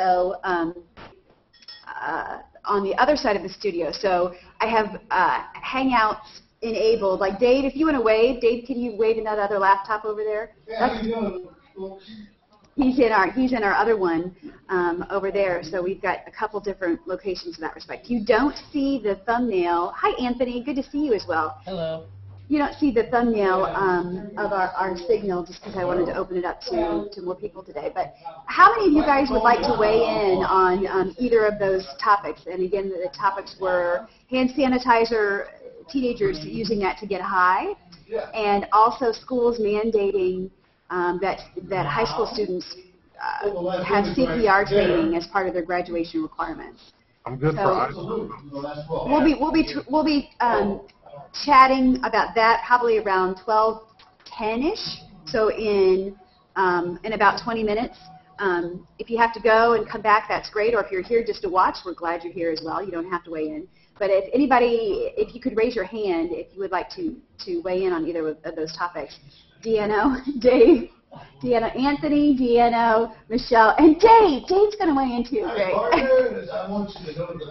also on the other side of the studio. So I have Hangouts enabled. Like Dave, if you want to wave, Dave, can you wave in that other laptop over there? Yeah, how you doing, folks? He's in our other one over there. So we've got a couple different locations in that respect. You don't see the thumbnail. Hi, Anthony. Good to see you as well. Hello. You don't see the thumbnail of our signal just because I wanted to open it up to more people today. But how many of you guys would like to weigh in on either of those topics? And again, the topics were hand sanitizer, teenagers using that to get high, and also schools mandating that high school students have CPR training as part of their graduation requirements. I'm good So for high school. We'll be chatting about that probably around 12:10ish. So in about 20 minutes. If you have to go and come back, that's great. Or if you're here just to watch, we're glad you're here as well. You don't have to weigh in. But if anybody, if you could raise your hand if you would like to weigh in on either of those topics. Deanno, Dave, Deanno, Anthony, Deanno, Michelle, and Dave. Dave's going to weigh in too. Great. I want you to know that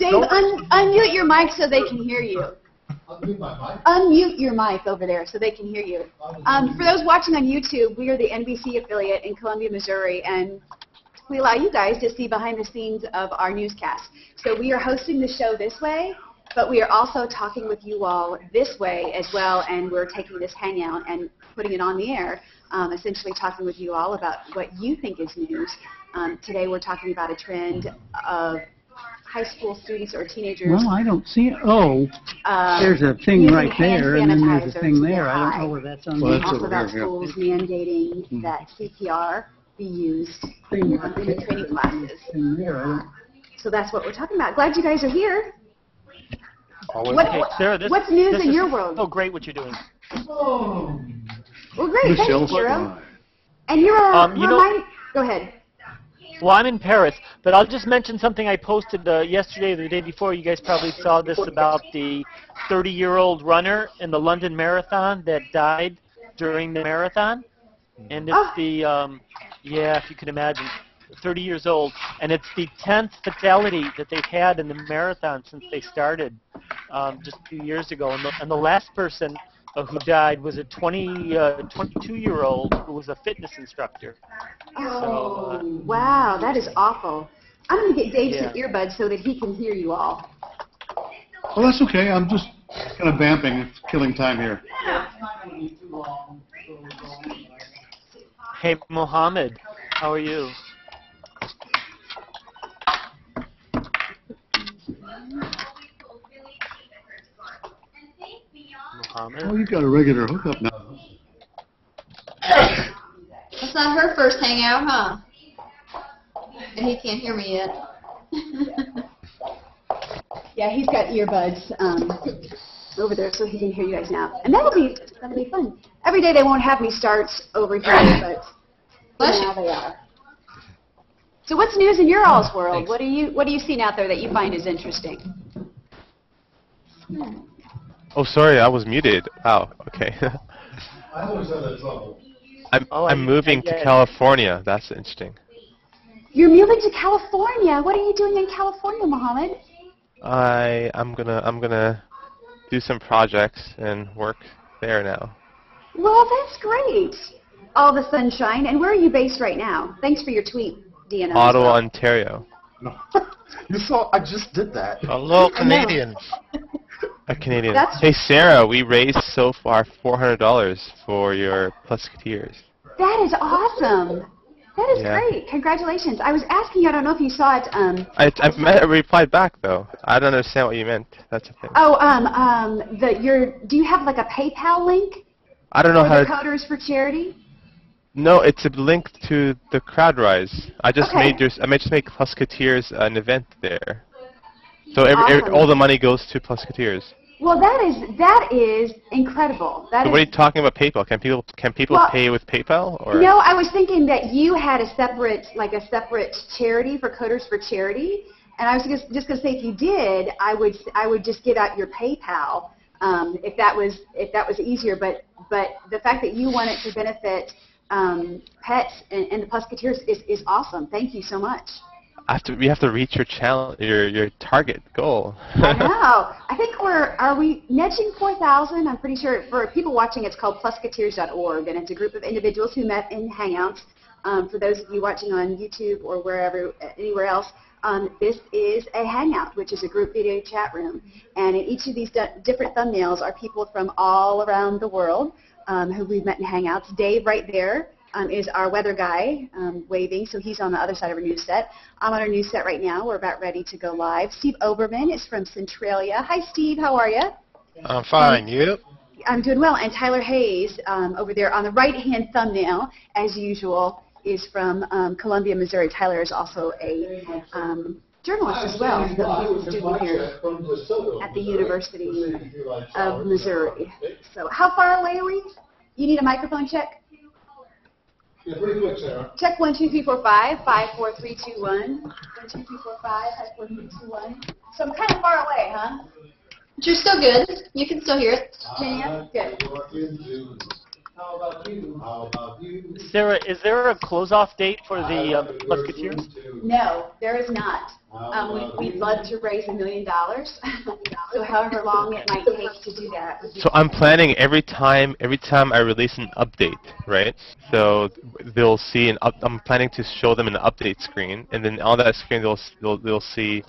Dave, unmute your mic so they can hear you. Unmute my mic? Unmute your mic over there so they can hear you. For those watching on YouTube, we are the NBC affiliate in Columbia, Missouri, and we allow you guys to see behind the scenes of our newscast. So we are hosting the show this way, but we are also talking with you all this way as well, and we're taking this hangout and putting it on the air, essentially talking with you all about what you think is news. Today we're talking about a trend of high school students or teenagers. Well, I don't see it. Oh, there's a thing right there, and then there's a thing there. I don't know where that's on. Well, also about schools mandating that CPR be used in the training classes. So that's what we're talking about. Glad you guys are here. What's news in your world? Oh, great what you're doing. Oh. Well, great. Thanks, Hero. And you're go ahead. Well, I'm in Paris, but I'll just mention something I posted yesterday or the day before. You guys probably saw this about the 30-year-old runner in the London Marathon that died during the marathon. And it's yeah, if you can imagine, 30 years old. And it's the 10th fatality that they've had in the marathon since they started just a few years ago. And the last person who died was a 22-year-old who was a fitness instructor. Oh, wow, that is awful. I'm going to get Dave some earbuds so that he can hear you all. Well, that's okay. I'm just kind of vamping. It's killing time here. Hey, Mohammed, how are you? Mohammed? Oh, you've got a regular hookup now. That's not her first hangout, huh? And he can't hear me yet. Yeah, he's got earbuds over there so he can hear you guys now. And that'll be fun. Every day they won't have me start over here, but now they are. So what's news in your all's world? What are you seeing out there that you find is interesting? Oh, sorry, I was muted. Oh, okay. I always have that trouble. I'm moving to California. That's interesting. You're moving to California. What are you doing in California, Mohammed? I'm gonna do some projects and work there now. Well, that's great. All the sunshine. And where are you based right now? Thanks for your tweet, Deanna. Ottawa, Ontario. No. You saw, I just did that. Hello, Canadians. A Canadian. Hey, Sarah, we raised so far $400 for your Musketeers. That is awesome. That is great. Congratulations. I was asking you, I don't know if you saw it. I replied back, though. I don't understand what you meant. That's okay. Oh, do you have like a PayPal link? I don't know how to. Coders for Charity? No, it's a link to the CrowdRise. I just made Musketeers an event there. So awesome. All the money goes to Musketeers. Well, that is incredible. So what are you talking about PayPal? Can people pay with PayPal? Or? No, I was thinking that you had a separate charity for Coders for Charity, and I was just going to say if you did, I would just give out your PayPal if that was easier. But the fact that you want it to benefit pets and the Pusketeers is awesome. Thank you so much. We have to reach your challenge, your target goal. I know. I think are we nudging 4,000? I'm pretty sure. For people watching, it's called Pusketeers.org, and it's a group of individuals who met in Hangouts. For those of you watching on YouTube or anywhere else, this is a Hangout, which is a group video chat room. And in each of these different thumbnails are people from all around the world who we've met in Hangouts. Dave right there is our weather guy waving, so he's on the other side of our news set. I'm on our news set right now. We're about ready to go live. Steve Oberman is from Centralia. Hi, Steve. How are you? I'm fine. You? I'm doing well. And Tyler Hayes over there on the right-hand thumbnail, as usual, is from Columbia, Missouri. Tyler is also a journalist as well. He's a student here at the University of Missouri. So how far away are we? You need a microphone check? Yeah, pretty quick, Sarah. Check 1 2 3 4 5 5 4 3 2 1. 1 2 3 4 5 5 4 3 2 1. So I'm kind of far away, huh? But you're still good. You can still hear it. Yeah, good. How about you? How about you? Sarah, is there a close-off date for the Musketeers? No, there is not. We'd love to raise $1 million. So however long it might take to do that. So I'm planning every time I release an update, right? So they'll see I'm planning to show them an update screen, and then on that screen they'll see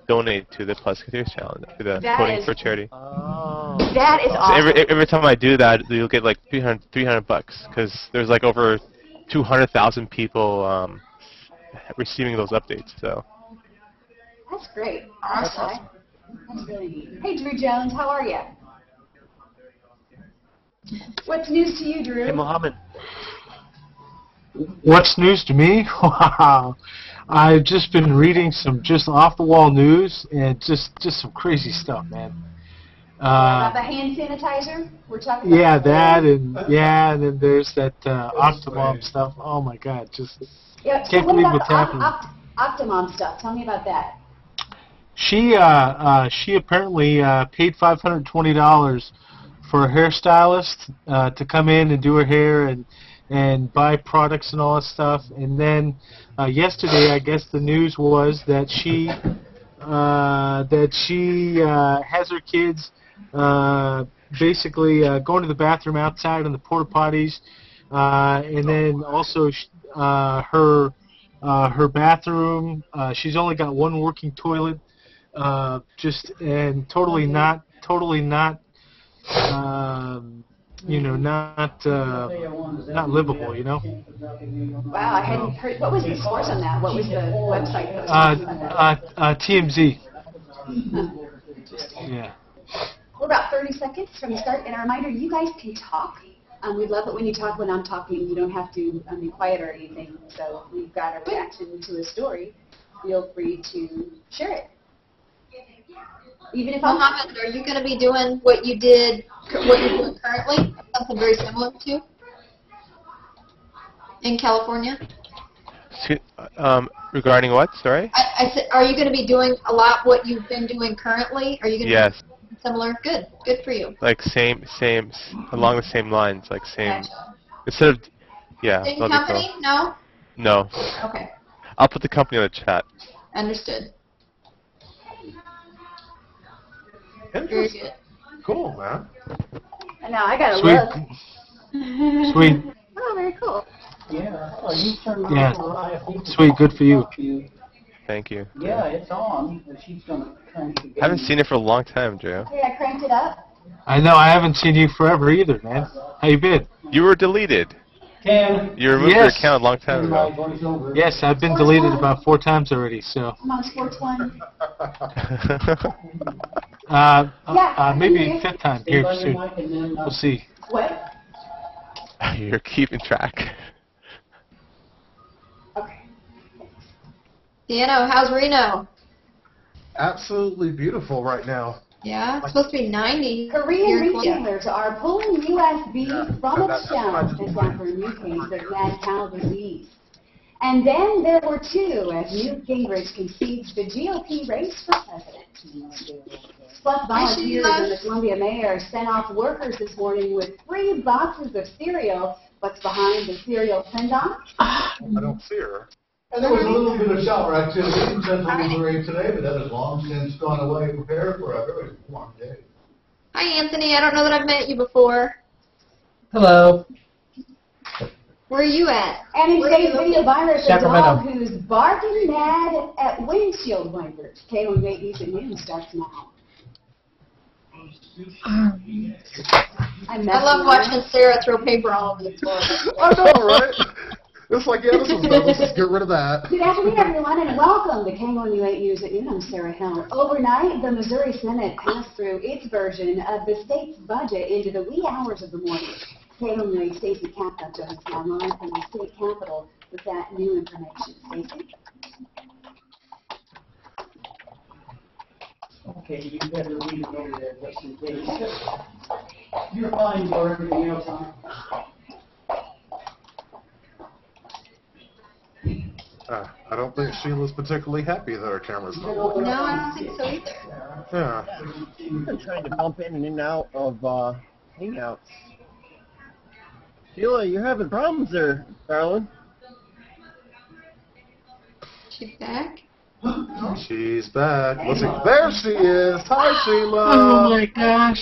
donate to the Pusketeers challenge, to the voting for charity. Oh. That is awesome. So every time I do that, you'll get like $300 because there's like over 200,000 people receiving those updates. So. That's great. Awesome. That's really neat. Hey, Drew Jones, how are you? What's news to you, Drew? Hey, Mohammed. What's news to me? Wow. I've just been reading some just off-the-wall news and just some crazy stuff, man. About the hand sanitizer? We're talking about and then there's that Octomom stuff. Oh my God, just can't believe what's happening. Octomom stuff. Tell me about that. She apparently paid $520 for a hairstylist to come in and do her hair and buy products and all that stuff. And then yesterday, I guess the news was that she has her kids basically going to the bathroom outside on the porta potties, and then also her bathroom. She's only got one working toilet, and totally not. Not livable, you know. Wow, I hadn't heard. What was the source on that? What was the website? TMZ. Yeah. We're about 30 seconds from the start, and a reminder: you guys can talk. We love it when you talk when I'm talking. You don't have to be quiet or anything. So if we've got a reaction to a story, feel free to share it. Even if Mohammed, are you going to be doing what you're doing currently? Something very similar to in California? Regarding what? Sorry? I said, are you going to be doing a lot what you've been doing currently? Are you going to be similar? Good for you. Like same, along the same lines, like same. Gotcha. Instead of, Same company? No? No. Okay. I'll put the company in the chat. Understood. Very good. Cool, man. And now I got a look. Sweet. Oh, very cool. Yeah. Sweet. Good for you. Thank you. Yeah, it's on. But she's gonna crank it. I haven't seen it for a long time, Joe. Hey, I cranked it up. I know. I haven't seen you forever either, man. How you been? You were deleted. You removed your account a long time ago. Yes, I've been deleted about 4 times already. So. I'm on Sports One. Maybe 5th time here soon. We'll see. What? You're keeping track. Okay. Deanna, how's Reno? Absolutely beautiful right now. Yeah, it's supposed to be 90. Korean retailers are pulling U.S. beef from its shelves as after a new case of mad cow disease. And then there were 2 as Newt Gingrich concedes the GOP race for president. Plus, volunteers and the Columbia mayor sent off workers this morning with free boxes of cereal what's behind the serial send-off. I don't see her. And there was a little bit of shower activity in central Missouri today, but that has long since gone away. Prepare for a very warm day. Hi, Anthony. I don't know that I've met you before. Hello. Where are you at? And in today's video virus, a Sacramento. dog who's barking mad at windshield wipers. KOMU News at noon starts now. I love watching Sarah throw paper all over the floor. I know, right? It's like, yeah, this is done. Let's just get rid of that. Good afternoon, everyone, and welcome to KOMU News at noon. I'm Sarah Heller. Overnight, the Missouri Senate passed through its version of the state's budget into the wee hours of the morning. KOMU Stacey Kappa joins now live from the state capitol with that new information. Stacey? Okay, you better read it over there just in case. You're fine for everything else on I don't think Sheila's particularly happy that her camera's not No, working. I don't think so either. Yeah. I've been trying to bump in and out of Hangouts. Sheila, you're having problems there, darling. She's back. She's back. Let's see. There she is. Hi, Sheila. Oh my gosh.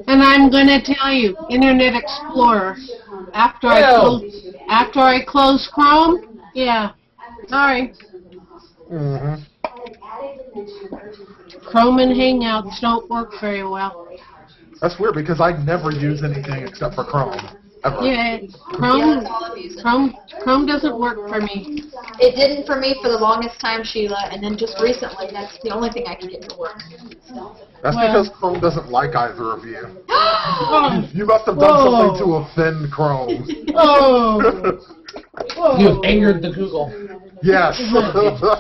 And I'm going to tell you, Internet Explorer, after I close Chrome, yeah, sorry. Chrome and Hangouts don't work very well. That's weird because I never use anything except for Chrome. Ever. Yeah, Chrome doesn't work for me. It didn't for me for the longest time, Sheila, and then just recently, that's the only thing I can get to work. That's because Chrome doesn't like either of you. Oh, You must have done something to offend Chrome. oh, You've angered the Google. Yes.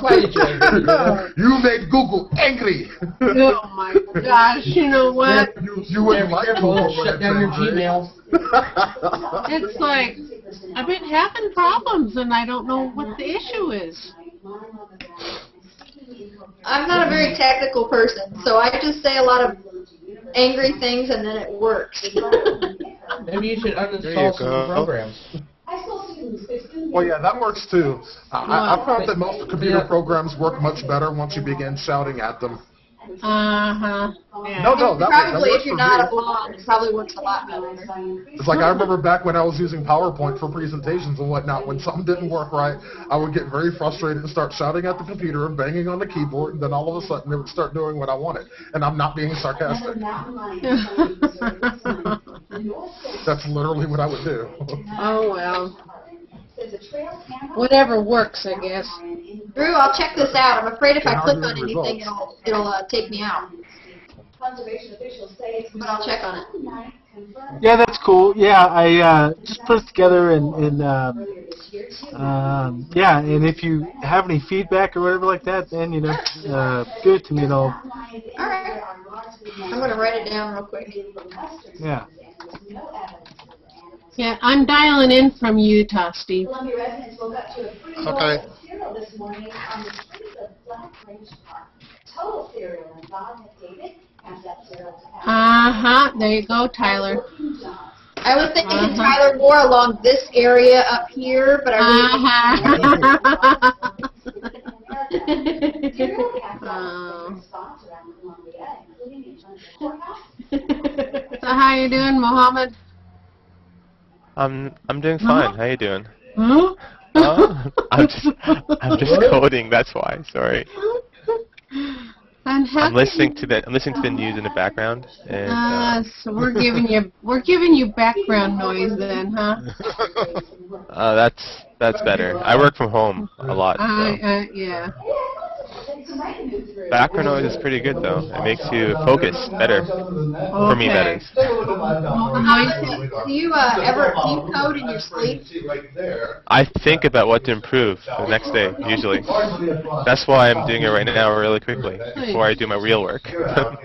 Why did you anger Google? You made Google angry. oh my gosh, you know what? You wouldn't like Google. Shut down your Gmail. It's like, I've been having problems and I don't know what the issue is. I'm not a very technical person, so I just say a lot of angry things and then it works. Maybe you should There uninstall you some go. programs. Well, yeah, that works too. I found that most computer programs work much better once you begin shouting at them. Uh-huh. Yeah. No, that Probably works if you're for not me. a blonde, it probably works a lot better. It's like I remember back when I was using PowerPoint for presentations and whatnot, when something didn't work right, I would get very frustrated and start shouting at the computer and banging on the keyboard, and then all of a sudden it would start doing what I wanted. And I'm not being sarcastic. That's literally what I would do. Oh, well. Whatever works, I guess. Drew, I'll check this out. I'm afraid if I click on anything, it'll take me out. But I'll check on it. Yeah, that's cool. Yeah, I just put it together and yeah, and if you have any feedback or whatever like that, then, you know, give it to me and I'll... Alright. I'm going to write it down real quick. Yeah. Yeah, I'm dialing in from Utah, Steve. Okay. Uh-huh, there you go, Tyler. I was thinking Tyler more along this area up here, but I So how you doing, Mohammed? I'm doing fine. How you doing? Huh? I'm just coding. That's why. Sorry. And how I'm listening to the news in the background, and so we're giving you background noise then, huh? that's better. I work from home a lot. So. Yeah. Background noise is pretty good though. It makes you focus better. For me, that is. Do you code in your sleep? I think about what to improve the next day, usually. That's why I'm doing it right now really quickly, before I do my real work. But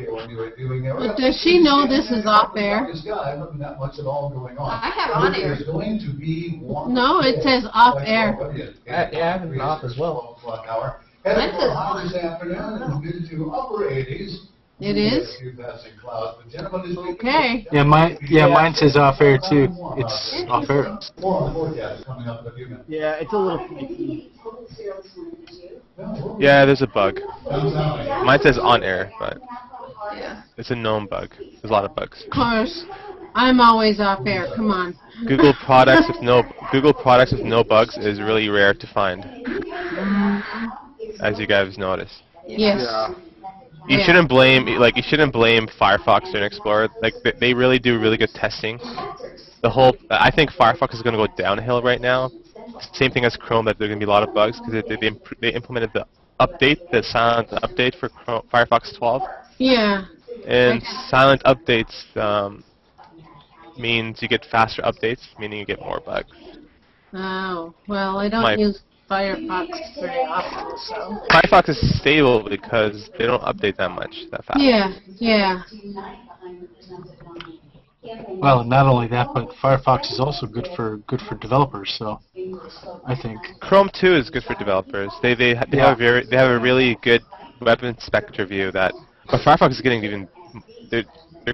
does she know this is off air? I have on air. No, it says off air. Yeah, I have it off as well. Headed for hot this afternoon and mid to upper 80s. It is? Okay. Yeah, mine says off air too. It's off air. More on the forecast coming up in a few minutes. Yeah, it's a little finicky. Yeah, there's a bug. Mine says on air, but Yeah. it's a known bug. There's a lot of bugs. Of course. I'm always off air. Come on. Google products with no bugs is really rare to find, as you guys noticed. Yes. Yeah. You shouldn't blame Firefox and Explorer. Like they really do really good testing. I think Firefox is going to go downhill right now. Same thing as Chrome, that there are going to be a lot of bugs because they implemented the silent update for Firefox 12. Yeah. And silent updates means you get faster updates, meaning you get more bugs. Oh, well, I don't use Firefox very often, so. Firefox is stable because they don't update that fast. Yeah, yeah. Well, not only that, but Firefox is also good for developers. So, I think Chrome too is good for developers. They have a really good web inspector view but Firefox is getting they're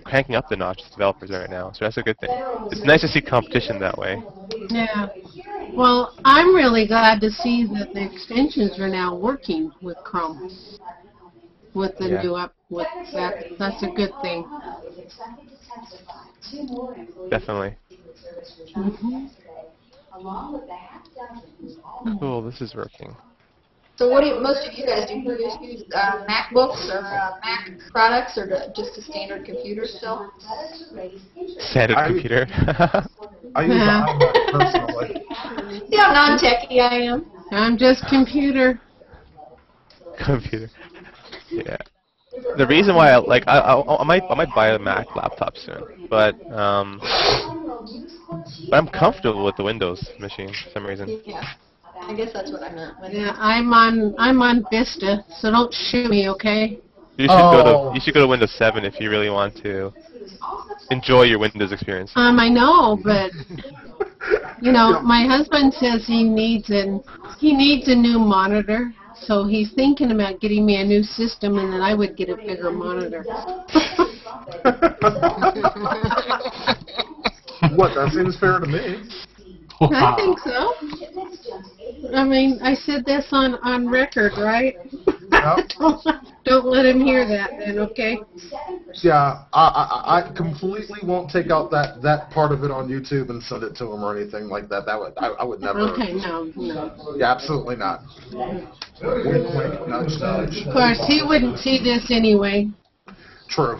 cranking up the notch as developers right now, so that's a good thing. It's nice to see competition that way. Yeah. Well, I'm really glad to see that the extensions are now working with Chrome. With the new with that. That's a good thing. Definitely. Mm-hmm. Cool, this is working. So what do most of you guys do? You just use MacBooks or Mac products, or just a standard computer still? Standard computer. I use an iMac personally. See how non-techy I am? I'm just computer. Computer. Yeah. The reason why I might buy a Mac laptop soon, but I'm comfortable with the Windows machine for some reason. Yeah. I guess that's what I meant. Yeah, I'm on Vista, so don't shoot me, okay? You should go to Windows 7 if you really want to enjoy your Windows experience. I know, but you know, my husband says he needs a new monitor, so he's thinking about getting me a new system, and then I would get a bigger monitor. What? That seems fair to me. wow. I think so. I mean, I said this on record, right? Yep. Don't let him hear that then, okay? Yeah, I completely won't take out that part of it on YouTube and send it to him or anything like that. I would never. Okay, no. Yeah, absolutely not. Wink, wink, nudge, nudge. Of course, he wouldn't see this anyway, True.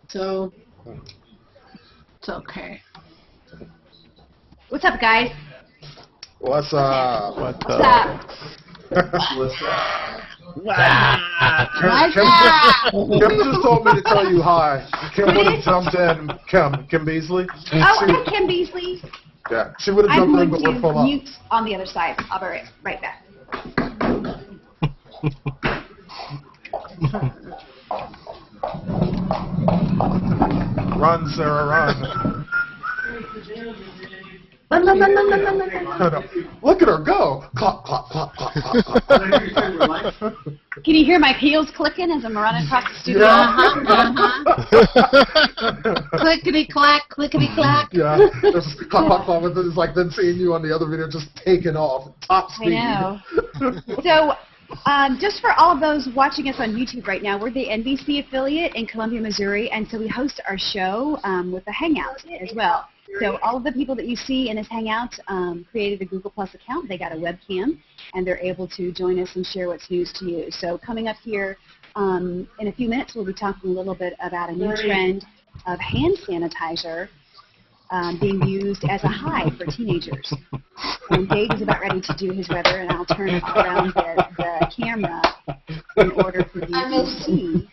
so it's okay. What's up, guys? What's up? What's What's up? What's that? Kim just told me to tell you hi. Kim would have jumped in. Kim Beasley. Oh, hey, Kim Beasley. Yeah, she would have I'm jumped in, going but we're full to up. mute on the other side. I'll be right back. Run, Sarah, run. Look at her go. Clop, clop, clop, clop, clop, clop. Can you hear my heels clicking as I'm running across the studio? Clickety clack, clickety clack. Yeah, just clop, clop, clop. It's like then seeing you on the other video just taking off, top speed. I know. So, just for all of those watching us on YouTube right now, we're the NBC affiliate in Columbia, Missouri, and so we host our show with the Hangout as well. So all of the people that you see in this Hangout created a Google Plus account. They got a webcam, and they're able to join us and share what's news to you. So coming up here in a few minutes, we'll be talking a little bit about a new trend of hand sanitizer being used as a high for teenagers. And Dave is about ready to do his weather, and I'll turn around the camera in order for you to see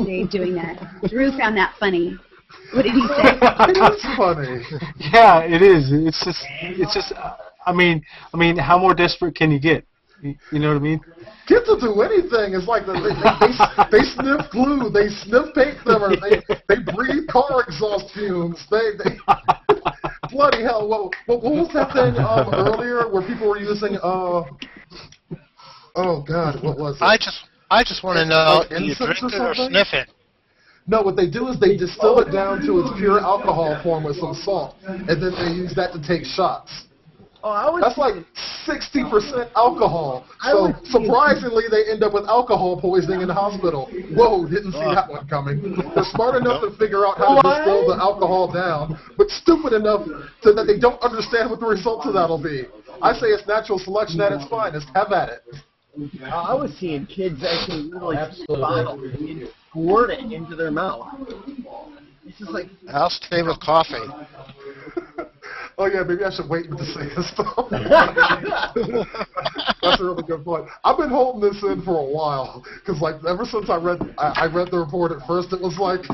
Dave doing that. Drew found that funny. What did he say? That's funny. Yeah, it is. It's just. I mean, how more desperate can you get? You know what I mean? Kids will do anything. It's like they sniff glue, they sniff paint thinner, they breathe car exhaust fumes. They bloody hell. What was that thing earlier where people were using? Oh God, what was it? I just want to know, do you incense drink or it or something? sniff it? No, what they do is they distill it down to its pure alcohol form with some salt, and then they use that to take shots. That's like 60% alcohol. So surprisingly, they end up with alcohol poisoning in the hospital. Whoa, didn't see that one coming. They're smart enough to figure out how to distill the alcohol down, but stupid enough so that they don't understand what the results of that'll be. I say it's natural selection at its finest. Have at it. I was seeing kids actually literally bottle and squirt it into their mouth. It's just like... I'll stay with coffee. Oh yeah, maybe I should wait to say this stuff. That's a really good point. I've been holding this in for a while because, like, ever since I read the report at first, it was like,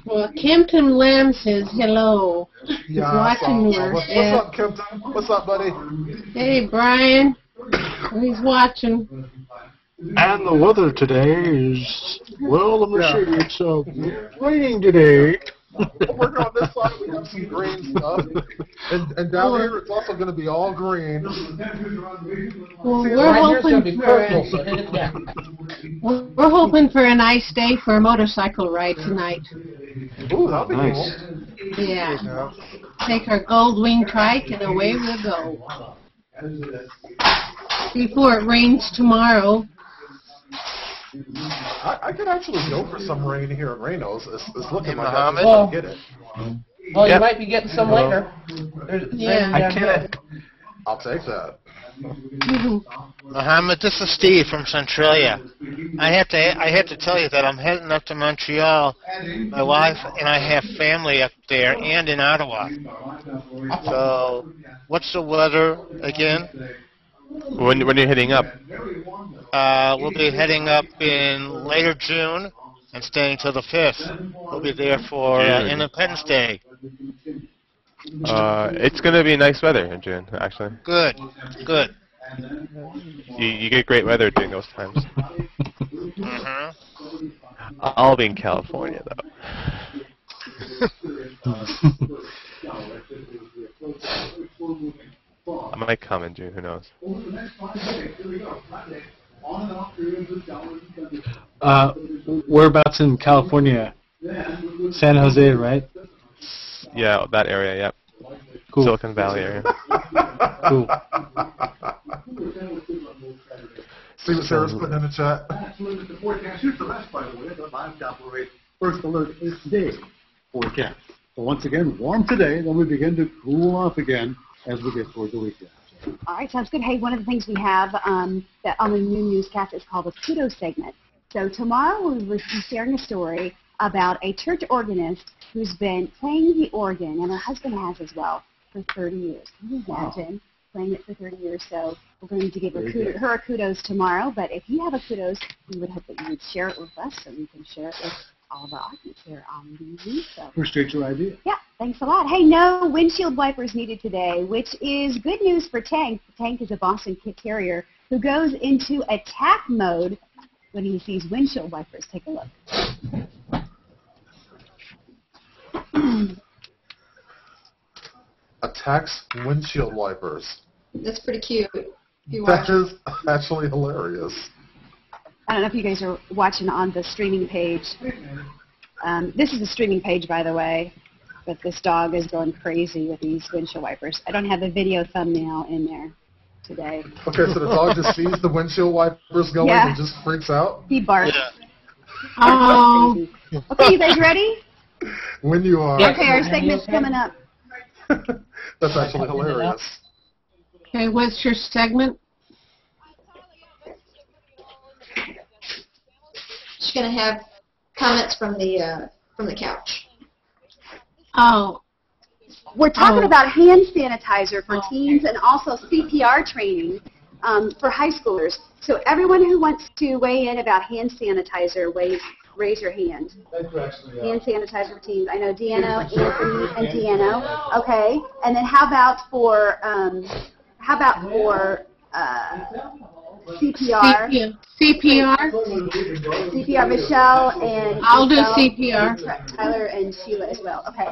Well, Kempton Lamb says hello. He's watching her. What's up, Kempton? What's up, buddy? Hey, Brian. He's watching. And the weather today is, well, let me see, it's raining today. Over on this side, we have some green stuff. And down here, it's also going to be all green. Well, we're hoping for a nice day for a motorcycle ride tonight. Ooh, that'll be Nice. cool. Yeah. Take our gold wing trike and away we'll go. Before it rains tomorrow. I could actually go for some rain here at Reno's. It's looking like I Muhammad? can get it. Well, you might be getting some later. Yeah. I can't. I'll take that. Muhammad, this is Steve from Centralia. I have to tell you that I'm heading up to Montreal. My wife and I have family up there and in Ottawa. So, what's the weather again? When you're heading up? We'll be heading up in later June and staying till the 5th. We'll be there for Independence Day. It's going to be nice weather in June, actually. Good, good. You get great weather during those times. Mm-hmm. I'll be in California, though. I might come in June, who knows? Whereabouts in California? San Jose, right? Yeah, that area, yep. Cool. Silicon Valley area. Cool. See what Sarah's putting in the chat. The forecast, here's the rest, by the way, the live operate. First alert is today's forecast. So once again, warm today, then we begin to cool off again as we get toward the weekend. All right, sounds good. Hey, one of the things we have that on the new newscast is called the kudos segment. So tomorrow we'll be sharing a story about a church organist who's been playing the organ, and her husband has as well, for 30 years. Can you imagine playing it for 30 years? So we're going to give her a kudos tomorrow, but if you have a kudos, we would hope that you would share it with us so we can share it with all of our audience here on TV. So. Appreciate your idea. Yeah, thanks a lot. Hey, no windshield wipers needed today, which is good news for Tank. Tank is a Boston Terrier who goes into attack mode when he sees windshield wipers. Take a look. Attacks windshield wipers. That's pretty cute. That is actually hilarious. I don't know if you guys are watching on the streaming page. This is the streaming page, by the way, but this dog is going crazy with these windshield wipers. I don't have a video thumbnail in there today. Okay, so the dog just sees the windshield wipers going and just freaks out? He barks. Yeah. Oh. Okay, you guys ready? When you are. Okay, our segment's coming up. That's actually hilarious. Okay, what's your segment? She's going to have comments from the couch. Oh. We're talking about hand sanitizer for teens and also CPR training for high schoolers. So everyone who wants to weigh in about hand sanitizer, raise your hand. Hand sanitizer for teens. I know Deanna, Anthony, and Deanna. Okay. And then how about for CPR. CPR, Michelle and I'll do Michelle, CPR. Tyler and Sheila as well. Okay.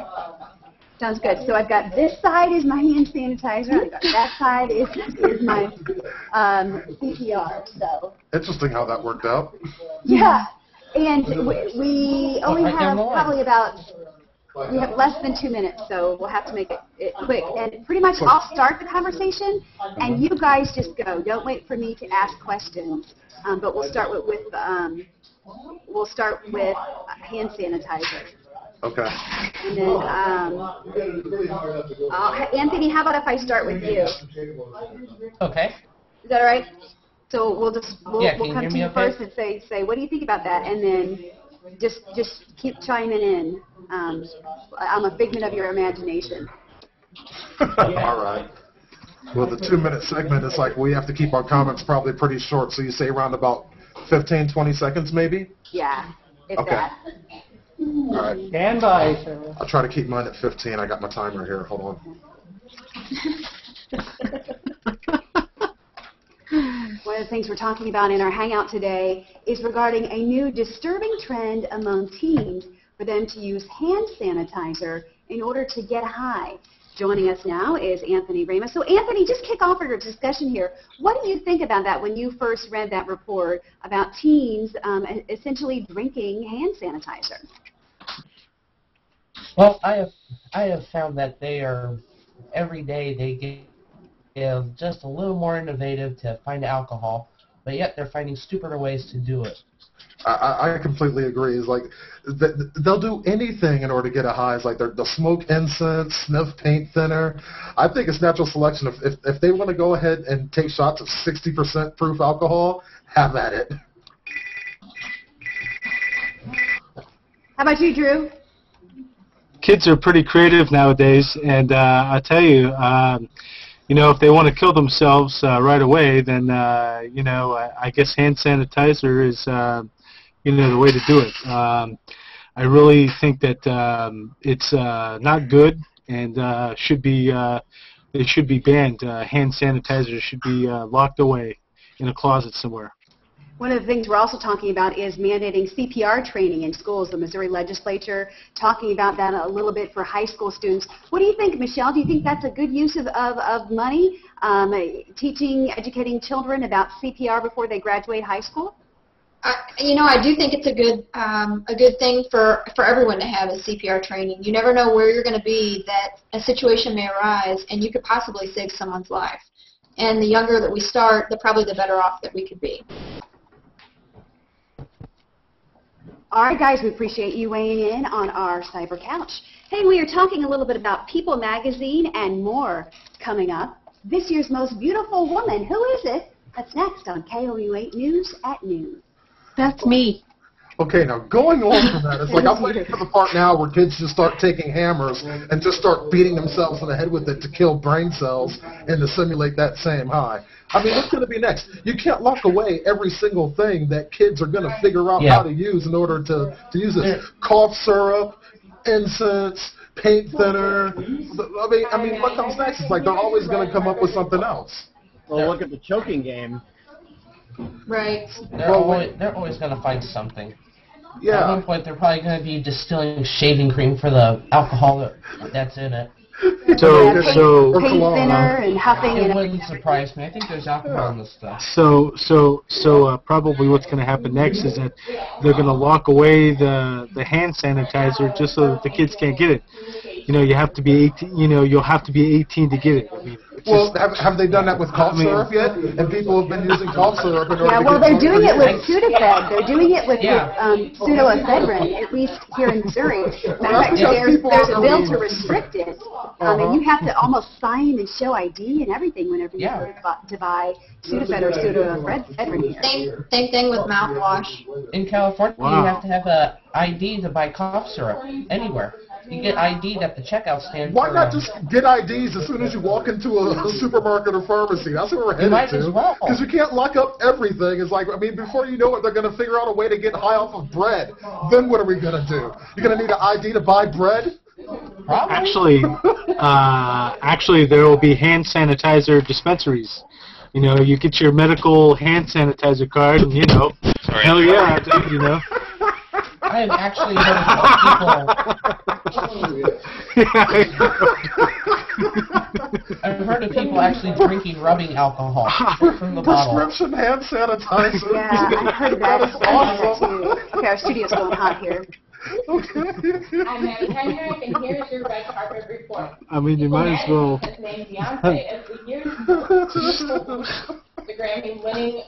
Sounds good. So I've got this side is my hand sanitizer. I've got that side is my CPR. So. Interesting how that worked out. Yeah. And we only have probably about, we have less than 2 minutes, so we'll have to make it quick. And pretty much I'll start the conversation, and you guys just go. Don't wait for me to ask questions. But we'll start with hand sanitizer. Okay. And then, Anthony, how about if I start with you? Okay. Is that all right? So we'll come to you okay? first and say, what do you think about that? And then just keep chiming in. I'm a figment of your imagination. All right. Well, the 2-minute segment is like we have to keep our comments probably pretty short. So you say around about 15, 20 seconds maybe? Yeah, if okay. that. All right. Stand by, sir. I'll try to keep mine at 15. I got my timer here. Hold on. One of the things we're talking about in our Hangout today is regarding a new disturbing trend among teens for them to use hand sanitizer in order to get high. Joining us now is Anthony Ramos. So Anthony, just kick off our discussion here. What do you think about that when you first read that report about teens essentially drinking hand sanitizer? Well, I have found that they are, every day they give just a little more innovative to find alcohol, but yet they're finding stupider ways to do it. I completely agree. It's like they'll do anything in order to get a high. It's like they'll smoke incense, sniff paint thinner. I think it's natural selection. If they want to go ahead and take shots of 60% proof alcohol, have at it. How about you, Drew? Kids are pretty creative nowadays, and I tell you, if they want to kill themselves right away, then I guess hand sanitizer is the way to do it. I really think that it's not good and should be it should be banned. Hand sanitizer should be locked away in a closet somewhere. One of the things we're also talking about is mandating CPR training in schools. The Missouri legislature talking about that a little bit for high school students. What do you think, Michelle? Do you think that's a good use of money, educating children about CPR before they graduate high school? I do think it's a good thing for everyone to have a CPR training. You never know where you're going to be, that a situation may arise, and you could possibly save someone's life. And the younger that we start, probably the better off that we could be. All right, guys, we appreciate you weighing in on our Cyber Couch. Hey, we are talking a little bit about People Magazine and more coming up. This year's most beautiful woman, who is it? That's next on KOMU 8 News at noon. That's me. Okay, now going on from that, it's like I'm waiting for the part now where kids just start taking hammers and just start beating themselves in the head with it to kill brain cells and to simulate that same high. I mean, what's going to be next? You can't lock away every single thing that kids are going to figure out how to use in order to use this. Cough syrup, incense, paint thinner. I mean, what comes next? It's like they're always going to come up with something else. Well, look at the choking game. Right. They're always going to find something. Yeah. At one point, they're probably going to be distilling shaving cream for the alcohol that's in it. Paint thinner and huffing. It wouldn't surprise me. I think there's alcohol in this stuff. So probably what's going to happen next is that they're going to lock away the hand sanitizer just so that the kids can't get it. You have to be 18. You'll have to be 18 to get it. I mean, well, have they done that with cough syrup yet? And people have been using cough syrup in order to well, they're doing it with Sudafed. They're doing it with pseudoephedrine, at least here in Missouri. Matter of fact, there's a bill to restrict it. And you have to almost sign and show ID and everything whenever you go to buy Sudafed or pseudoephedrine here. Same thing with mouthwash. In California, you have to have an ID to buy cough syrup anywhere. You get ID'd at the checkout stand. Why not just get IDs as soon as you walk into a supermarket or pharmacy? That's where we're headed to. Because you can't lock up everything. It's like, before you know it, they're going to figure out a way to get high off of bread. Then what are we going to do? You're going to need an ID to buy bread? Probably. Actually, there will be hand sanitizer dispensaries You know, you get your medical hand sanitizer card, and you know, hell yeah, dude, you know. I have actually heard of people. I've heard of people actually drinking rubbing alcohol from the bottle. Prescription hand sanitizer. Yeah, I heard that. That is awesome. Okay, our studio's going hot here. Okay. I'm Maddie Hendrick, and here's your red carpet report. I mean, you might as well. Has named Beyonce as the year's the Grammy-winning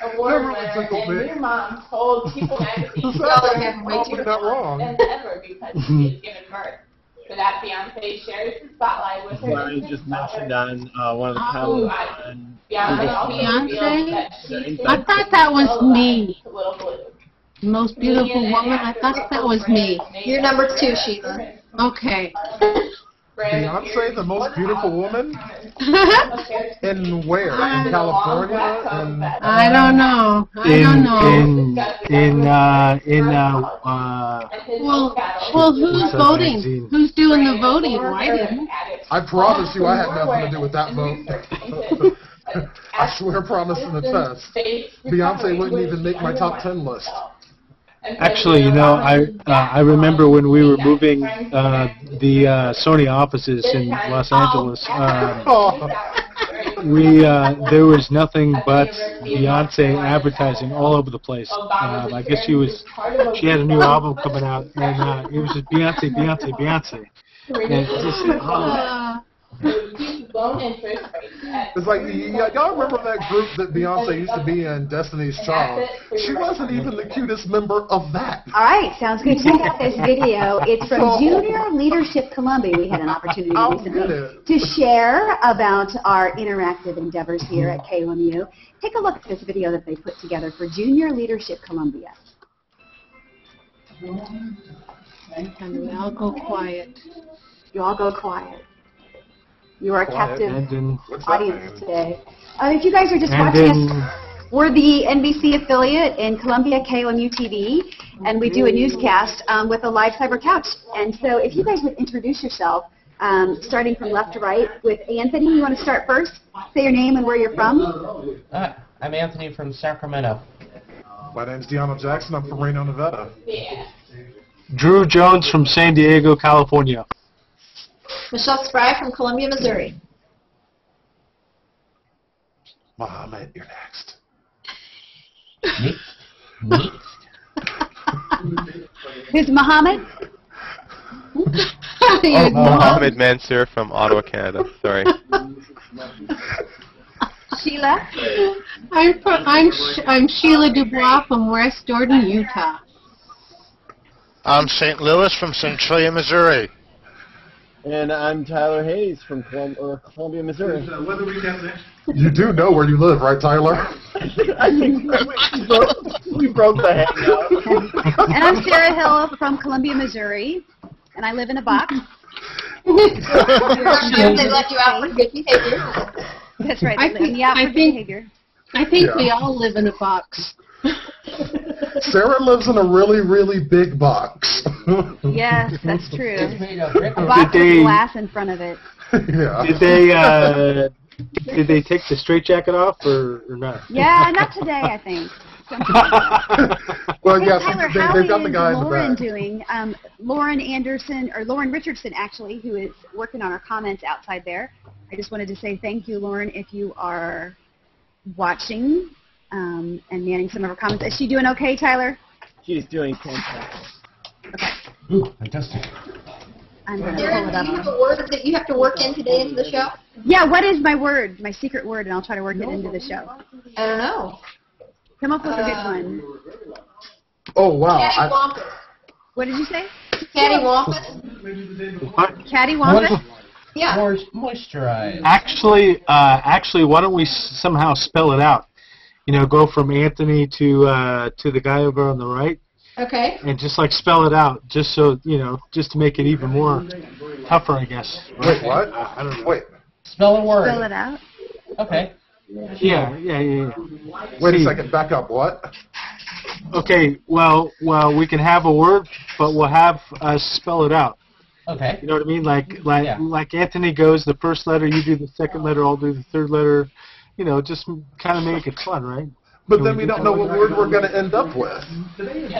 award winner, and new mom told People Magazine Y'all are having way too wrong than ever because she has given birth. For that, Beyonce shares the spotlight with her. What I just mentioned on one of the Oh, comments. Beyonce? I thought that was me. The most beautiful woman. I thought that was me. You're number 2, Sheila. Okay. Beyonce, the most beautiful woman? In where? In California? I don't know. Well, who's voting? Who's doing the voting? I didn't. I promise you I had nothing to do with that vote. I swear, promise in the test. Beyonce wouldn't even make my top 10 list. Actually, you know, I remember when we were moving the Sony offices in Los Angeles. There was nothing but Beyonce advertising all over the place. I guess she had a new album coming out, and it was just Beyonce, Beyonce, Beyonce. And it's just, it's like, y'all remember that group that Beyonce used to be in, Destiny's Child? She wasn't even the cutest member of that. All right, sounds good. Check out this video. It's from Junior Leadership Columbia. We had an opportunity recently to share about our interactive endeavors here at KOMU. Take a look at this video that they put together for Junior Leadership Columbia. And we all go quiet. You all go quiet. You are a captive audience today. If you guys are just watching us, we're the NBC affiliate in Columbia, KOMU TV, and we do a newscast with a live cyber couch. And so if you guys would introduce yourself, starting from left to right, with Anthony, you want to start first? Say your name and where you're from. I'm Anthony from Sacramento. My name's Deanna Jackson. I'm from Reno, Nevada. Yeah. Drew Jones from San Diego, California. Michelle Spry from Columbia, Missouri. Mohammed, you're next. Who's Mohammed? Mohammed Mansour from Ottawa, Canada. Sorry. Sheila? I'm Sheila Dubois from West Jordan, Utah. I'm St. Louis from Centralia, Missouri. And I'm Tyler Hayes from Columbia, Missouri. You do know where you live, right, Tyler? I think we broke the hangout. And I'm Sarah Hill from Columbia, Missouri, and I live in a box. They let you out for good behavior. That's right. I think we all live in a box. Sarah lives in a really, really big box. Yes, that's true. A box with glass in front of it. Yeah. Did they take the straitjacket off or not? Yeah, not today, I think. Well, yes, Tyler, they've got the guy in the Lauren back. doing? Lauren Richardson, actually, who is working on our comments outside there. I just wanted to say thank you, Lauren, if you are watching and manning some of her comments. Is she doing okay, Tyler? She's doing fantastic. Okay. Ooh, fantastic. I'm going to Sarah, pull it do up. you have a word that you have to work in today into the show? Yeah, what is my word, my secret word, and I'll try to work it into the show. I don't know. Come up with a good one. Oh, wow. Cattywampus. What did you say? Cattywampus. What? Cattywampus? Yeah. Moisturize. Actually, why don't we somehow spell it out? You know, go from Anthony to the guy over on the right. Okay. And just like spell it out, just so you know, just to make it even more tougher, I guess. Wait, what? I don't know. Wait. Spell a word. Spell it out. Okay. Yeah. Wait a second. Back up. What? Okay. Well, we can have a word, but we'll have us spell it out. Okay. You know what I mean? Like Anthony goes the first letter, you do the second letter, I'll do the third letter, just kind of make it fun, right? But then we don't know what word we're going to end up with.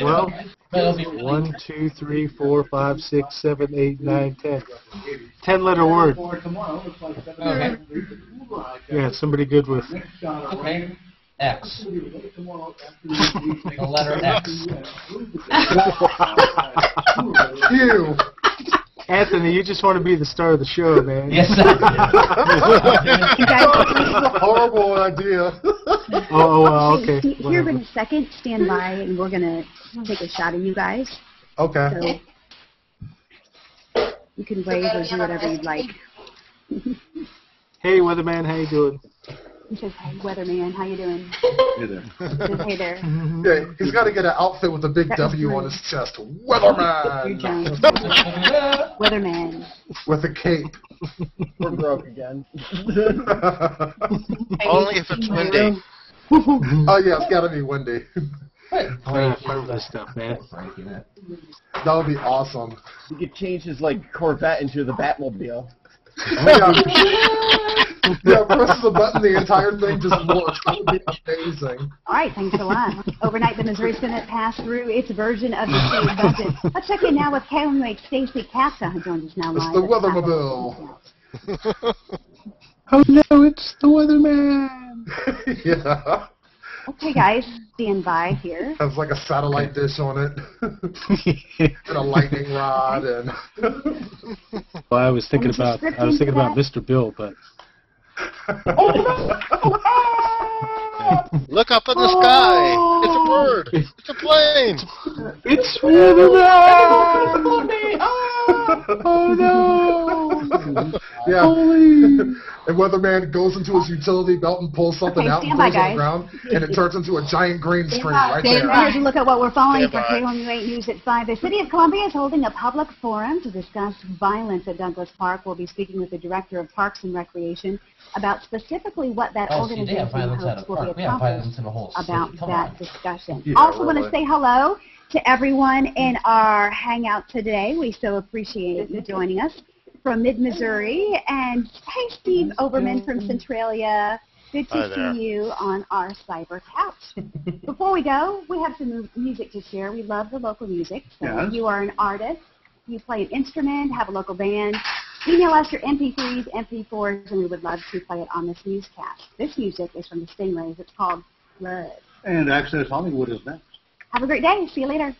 Well, 1, 2, 3, 4, 5, 6, 7, 8, 9, 10. 10-letter word. Okay. Yeah, somebody good with. Okay. X. The letter X. Ew. Anthony, you just want to be the star of the show, man. Yes, sir. This is a horrible idea. Oh, okay. Here in a second, stand by, and we're going to take a shot of you guys. Okay. So you can wave or do whatever you'd like. Hey, weatherman, how you doing? He says, hey, weatherman, how you doing? Hey there. Says, hey there. Yeah, he's got to get an outfit with a big W on his chest. Weatherman! Weatherman. With a cape. We're broke again. Only if it's windy. Oh, yeah, it's got to be windy. I love this stuff, man. That would be awesome. You could change his Corvette into the Batmobile. Yeah, presses a button, the entire thing just works. That would be amazing. All right, thanks a lot. Overnight, the Missouri Senate passed through its version of the state budget. Let's check in now with KOMU Stacey Katza, who joins us now It's live. the Weathermobile. Oh no, it's the weatherman. Yeah. Okay, guys, stand by here. Has like a satellite dish on it, and a lightning rod, and. Well, I was thinking about Mr. Bill, but. Look up in the sky. It's a bird. It's a plane. It's weatherman. Oh no. Yeah. Holy. And Weatherman goes into his utility belt and pulls something out and stand by, throws it on the guys. ground, and it turns into a giant green screen right Stand there. by to look at what we're following for Stand by. KOMU 8 News at 5. The City of Columbia is holding a public forum to discuss violence at Douglas Park. We'll be speaking with the Director of Parks and Recreation about specifically what that Oh, see, they have organization violence at a hopes will be park. We have violence accomplished in the whole city. about Come that on. discussion. Yeah, Also want to really. say hello to everyone in our hangout today. We so appreciate you joining us from mid-Missouri. And hey, Steve Oberman from Centralia. Good Hi to there. see you on our cyber couch. Before we go, we have some music to share. We love the local music. So Yes. if you are an artist, you play an instrument, have a local band, email us your MP3s, MP4s, and we would love to play it on this newscast. This music is from the Stingrays. It's called Blood. And Access Hollywood is next. Have a great day. See you later.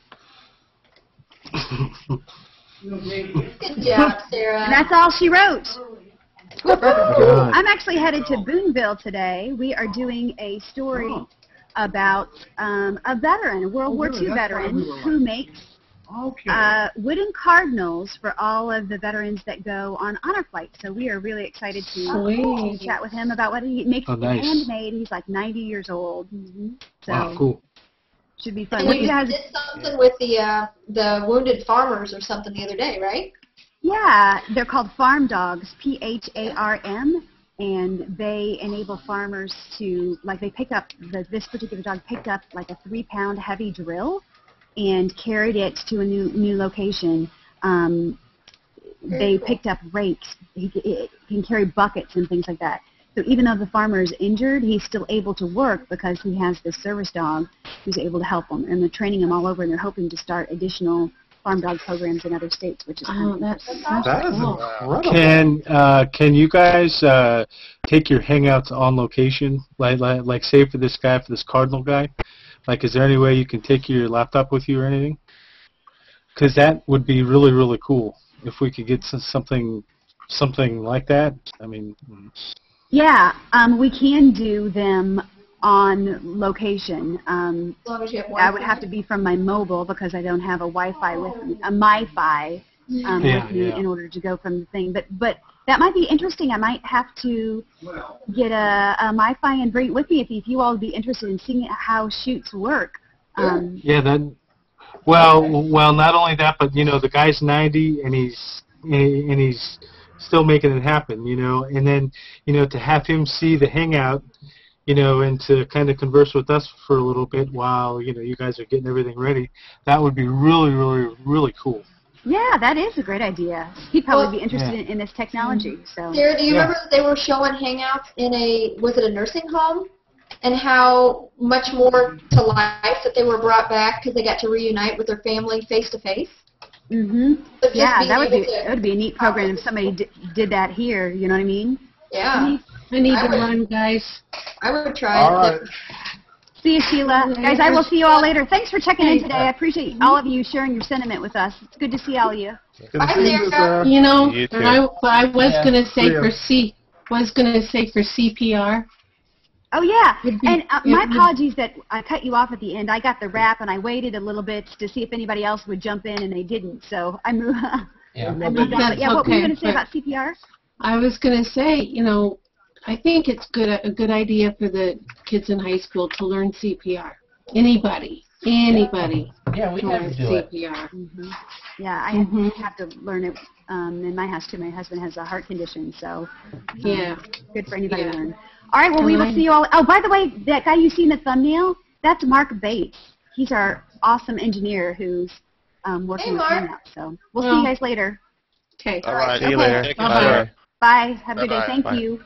Good job, Sarah. And that's all she wrote. God. I'm actually headed to Boonville today. We are doing a story about a veteran, a World War really? II That's why veteran, we were who makes Okay. wooden cardinals for all of the veterans that go on honor flight. So we are really excited to Sweet. chat with him about what he makes. Oh, nice. Handmade. He's like 90 years old. So Wow, cool. should be fun. And What you you guys? did something with the wounded farmers or something the other day, right? Yeah, they're called farm dogs, PHARM, and they enable farmers to, like, they pick up, this particular dog picked up like a 3-pound heavy drill and carried it to a new location. They picked up rakes. He can carry buckets and things like that. So even though the farmer is injured, he's still able to work because he has this service dog who's able to help him. And they're training him all over, and they're hoping to start additional farm dog programs in other states, which is Oh, that's so That is cool. incredible. Can you guys take your hangouts on location? Like say for this guy, for this Cardinal guy, like is there any way you can take your laptop with you or anything? Because that would be really, really cool if we could get something like that. I mean, Yeah, we can do them on location. As long as you have I would have to be from my mobile because I don't have a Wi-Fi with me, a MiFi with me in order to go from the thing. But that might be interesting. I might have to get a MiFi and bring it with me if you all would be interested in seeing how shoots work. yeah, that. Well, not only that, but you know, the guy's 90 and he's still making it happen. You know, and then to have him see the hangout. And to kind of converse with us for a little bit while, you guys are getting everything ready. That would be really, really, really cool. Yeah, that is a great idea. He'd probably Well, be interested in this technology. So. Sarah, do you remember that they were showing Hangouts in was it a nursing home? And how much more to life that they were brought back because they got to reunite with their family face to face? Yeah, that would be a neat program if somebody did that here. You know what I mean? Yeah. I need to run, guys. I would try All it. right. See you, Sheila. Guys, I will see you all later. Thanks for checking in today. I appreciate all of you sharing your sentiment with us. It's good to see all of you. Bye, Sarah. You know, You too. I was gonna say See ya. for CPR. Oh, yeah. It'd be- And it my would- apologies that I cut you off at the end. I got the wrap, and I waited a little bit to see if anybody else would jump in, and they didn't. So I moved, Yeah. I moved on. But yeah, what were you going to say about CPR? I was gonna say, you know, I think it's a good idea for the kids in high school to learn CPR. Anybody. Yeah, we can have learn to do it. CPR. Yeah, I have to learn it in my house, too. My husband has a heart condition, so Yeah. good for anybody Yeah. to learn. All right, well, we will see you all. Oh, by the way, that guy you see in the thumbnail, that's Mark Bates. He's our awesome engineer who's working with Mark. Hangout. So we'll see you guys later. Okay. All right. See you Okay. later. Bye-bye. Bye. Have a good day. Bye-bye. Thank Bye. you.